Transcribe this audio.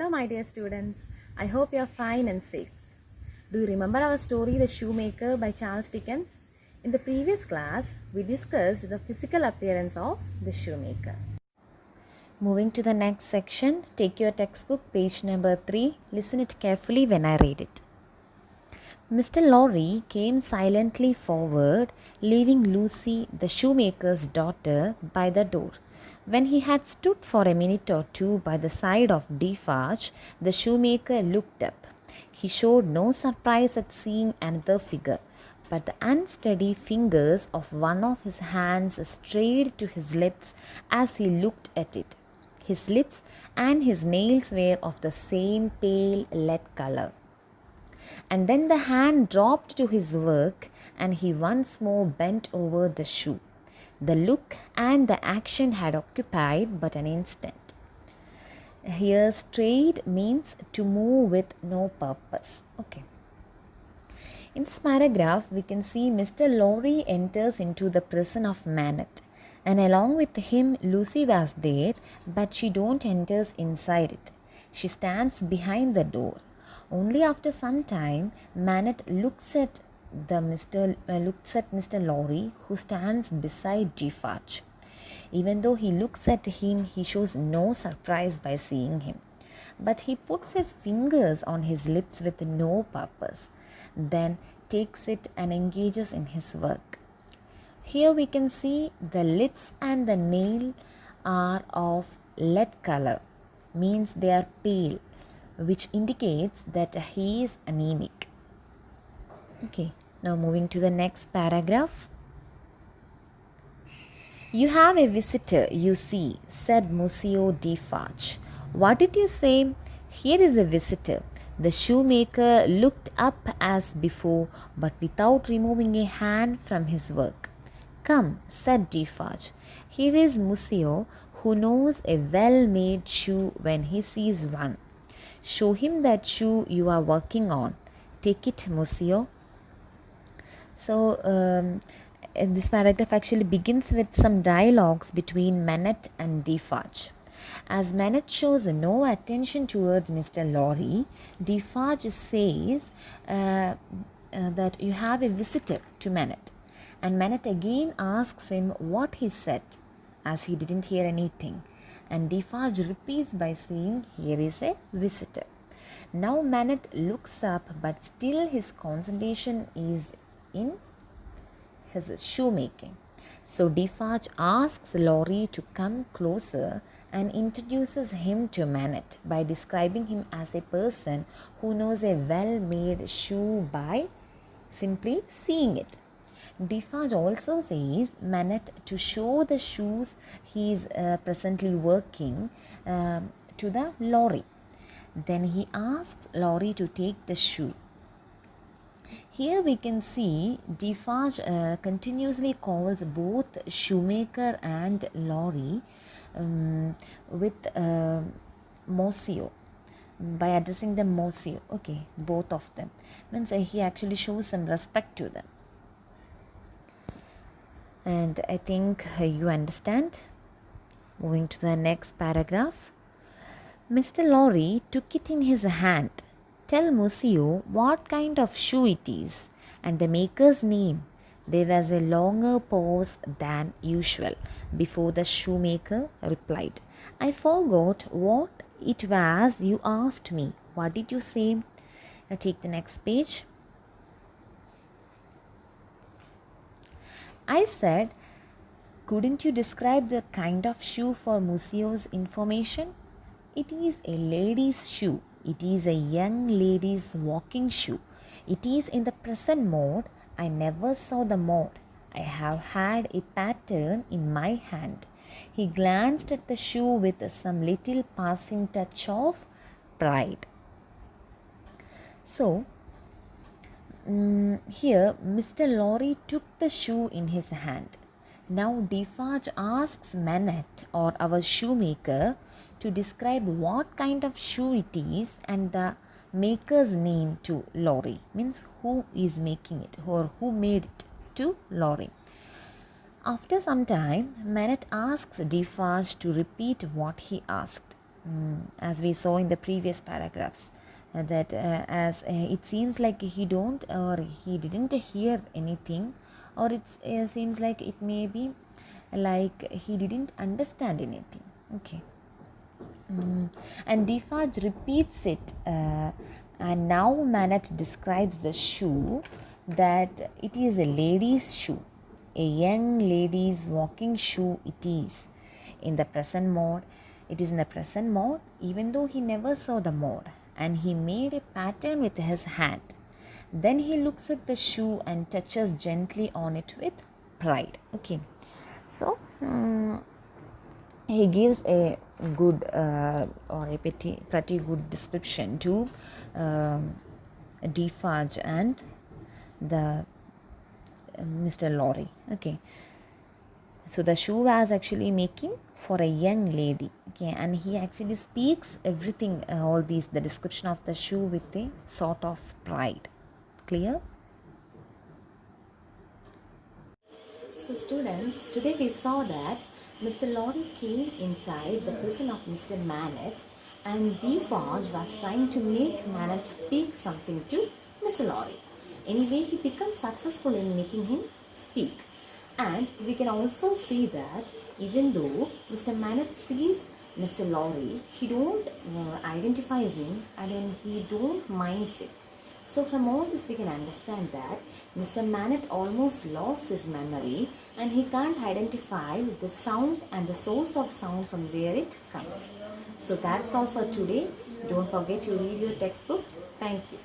Hello, my dear students. I hope you are fine and safe. Do you remember our story, The Shoemaker by Charles Dickens? In the previous class, we discussed the physical appearance of the shoemaker. Moving to the next section, take your textbook, page number 3. Listen it carefully when I read it. Mr. Lorry came silently forward, leaving Lucy, the shoemaker's daughter, by the door. When he had stood for a minute or two by the side of Defarge, the shoemaker looked up. He showed no surprise at seeing another figure, but the unsteady fingers of one of his hands strayed to his lips as he looked at it. His lips and his nails were of the same pale lead color. And then the hand dropped to his work, and he once more bent over the shoe. The look and the action had occupied but an instant. Here, strayed means to move with no purpose. Okay. In this paragraph, we can see Mr. Lorry enters into the prison of Manette, and along with him, Lucy was there, but she don't enters inside it. She stands behind the door. Only after some time, Manette looks at Mr. Lorry, who stands beside Defarge. Even though he looks at him, he shows no surprise by seeing him. But he puts his fingers on his lips with no purpose, then takes it and engages in his work. Here we can see the lips and the nail are of lead color, means they are pale, which indicates that he is anemic. Okay, now moving to the next paragraph. You have a visitor, you see, said Monsieur Defarge. What did you say? Here is a visitor. The shoemaker looked up as before, but without removing a hand from his work. Come, said Defarge. Here is Monsieur, who knows a well-made shoe when he sees one. Show him that shoe you are working on. Take it, Monsieur. So, this paragraph actually begins with some dialogues between Manette and Defarge. As Manette shows no attention towards Mr. Lorry, Defarge says that you have a visitor to Manette. And Manette again asks him what he said, as he didn't hear anything. And Defarge repeats by saying, here is a visitor. Now Manette looks up, but still his concentration is in his shoemaking. So Defarge asks Lorry to come closer and introduces him to Manette by describing him as a person who knows a well-made shoe by simply seeing it. Defarge also says Manette to show the shoes he is presently working to the Lorry. Then he asks Lorry to take the shoe. Here we can see Defarge continuously calls both shoemaker and Lorry with Monsieur, by addressing them Monsieur. Okay, both of them. Means he actually shows some respect to them. And I think you understand. Moving to the next paragraph. Mr. Lorry took it in his hand. Tell Monsieur what kind of shoe it is and the maker's name. There was a longer pause than usual before the shoemaker replied. I forgot what it was you asked me. What did you say? Now take the next page. I said, couldn't you describe the kind of shoe for Monsieur's information? It is a lady's shoe. It is a young lady's walking shoe. It is in the present mode. I never saw the mode. I have had a pattern in my hand. He glanced at the shoe with some little passing touch of pride. So, here Mr. Lorry took the shoe in his hand. Now Defarge asks Manette, or our shoemaker, to describe what kind of shoe it is and the maker's name to Lorry. Means who is making it or who made it to Lorry. After some time, Manette asks Defarge to repeat what he asked. as we saw in the previous paragraphs, that as it seems like he don't or he didn't hear anything, or it seems like it may be like he didn't understand anything. Okay. And Defarge repeats it, and now Manet describes the shoe that it is a lady's shoe, a young lady's walking shoe it is. In the present mode, it is in the present mode, even though he never saw the mode, and he made a pattern with his hand. Then he looks at the shoe and touches gently on it with pride. Okay, so he gives a good or a pretty good description to Defarge and the Mr. Lorry. Okay, so the shoe was actually making for a young lady. Okay, and he actually speaks everything, all these, the description of the shoe with a sort of pride. Clear? So students, today we saw that Mr. Lorry came inside the prison of Mr. Manet, and Defarge was trying to make Manet speak something to Mr. Lorry. Anyway, he becomes successful in making him speak. And we can also see that even though Mr. Manet sees Mr. Lorry, he don't identify him and he don't mind it. So from all this we can understand that Mr. Manet almost lost his memory and he can't identify the sound and the source of sound from where it comes. So that's all for today. Don't forget to read your textbook. Thank you.